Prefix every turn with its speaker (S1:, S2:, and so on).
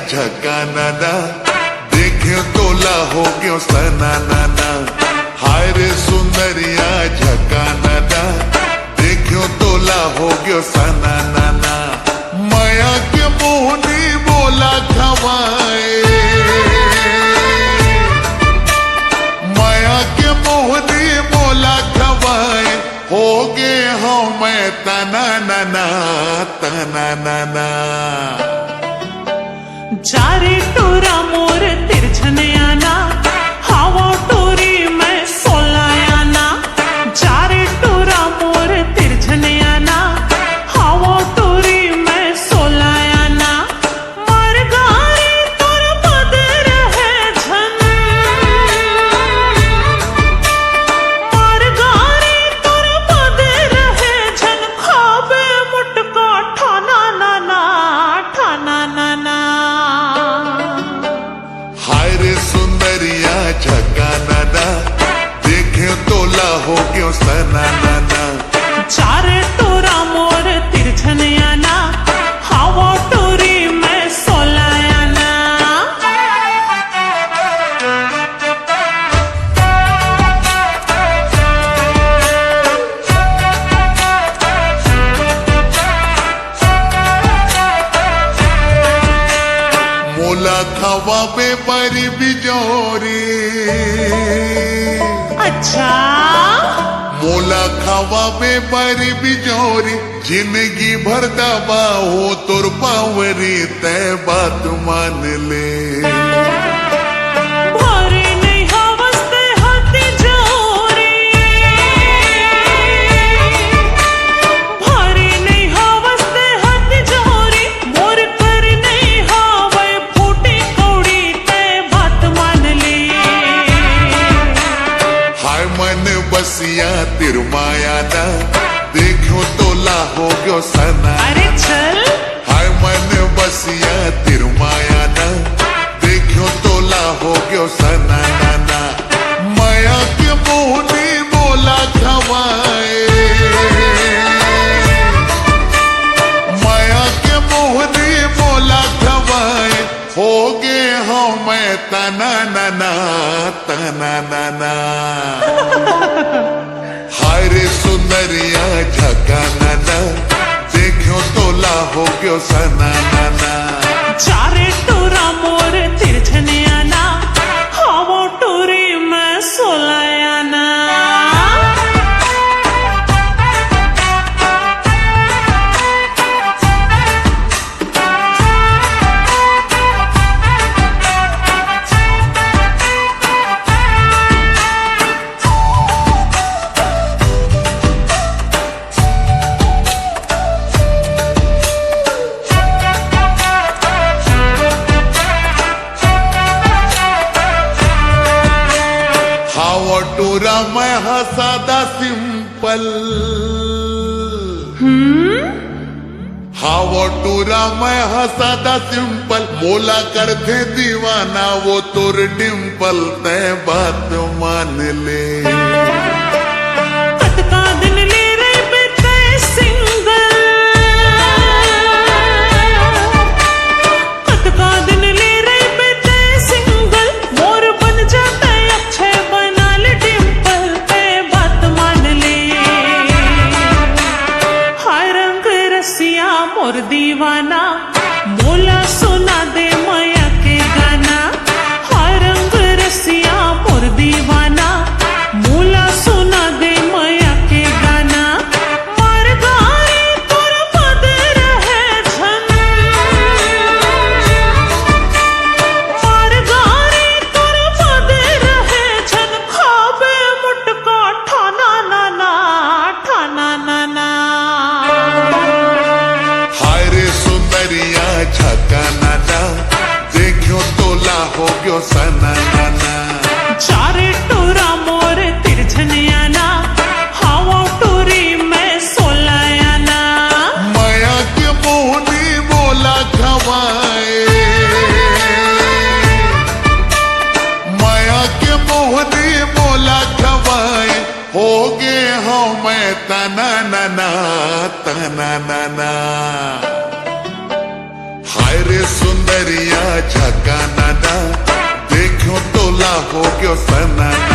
S1: झका नाना, देखे तोला हो गयो सना नाना। हाय रे सुंदरिया झका नाना, देखो तोला हो गयो सना नाना। माया के मोहनी बोला खवाए, माया के मोहनी बोला खवाए, हो गे हो मैं तना नाना तना नाना।
S2: चारे टोरा मोर तिरछनयाना, हवा टोरी मैं सोलायाना। चारे टोरा मोर तिरछनयाना, हवा टोरी मैं सोलायाना। मरगारी तोर बदर है झन, मरगारी तोर बदर है झन। खाबे मुटका ठाना नाना ठाना नाना।
S1: हाय रे सुंदरिया झका नाना, देखे तोला हो गयो सना नाना।
S2: चारे टोरा मोर तिरछनयाना, हवा टोरी मैं सोलायाना।
S1: मोला खवा पे परी बिजोरी,
S2: अच्छा
S1: मोला खवा पे परी बिजोरी। जिंदगी भर दबा हो तुर पावरी, तय बात मान ले।
S2: भरे नहीं हवस्ते हाथी जोरी, भरे नहीं हवस्ते हाथी जोरी। मोर कर नहीं हावे फूटी कौड़ी, तय बात मान ले।
S1: हाय मन बसिया तिरमाया ना, देखो तोला हो गयो सना।
S2: अरे चल
S1: हाय मन बसिया तिरमाया ना, देखो तोला हो गयो सना नाना। माया के मोहनी बोला खवाए, माया के मोहनी बोला खवाए, हो गे हो मैं तना नाना तना नाना। हाय रे सुंदरिया झका नाना, देखो तोला हो गयो सना नाना।
S2: चारे टोरा मोर तिरछनयाना, हवा टोरी मैं सोलायाना।
S1: हावा टोरा मैं हसादा सिंपल, हावा टोरा मैं हसादा सिंपल। मोला करते दीवाना वो तोर डिम्पल, तय बात मान ले।
S2: कतका दिन ले रे बेटे सिंगल, कतका दिन ले रे बेटे सिंगल। मोर बन जाता अक्षय बना ले डिम्पल, तय बात मान ले। हाय रंग रसिया मोर दीवाना, मोला सुना दे माया के गाना। हाय रंग रसिया मोर दीवाना, मोला सुना दे माया के गाना। मरगारी तोर बदर है झन, मरगारी तोर बदर है झन। खाबे मुटका ठाना नाना ठाना नाना।
S1: हाय रे सुंदरिया झका नाना, देखो तोला हो गयो सना नाना।
S2: चारे टोरा मोर तिरछनयाना, हवा टोरी मैं सोलायाना।
S1: माया के मोहनी बोला खवाए, माया के मोहनी बोला खवाए, हो गे हो मैं तना नाना तना नाना। हाय रे सुंदर सुंदरिया झकाना ना देखो तोला हो गयो सनाना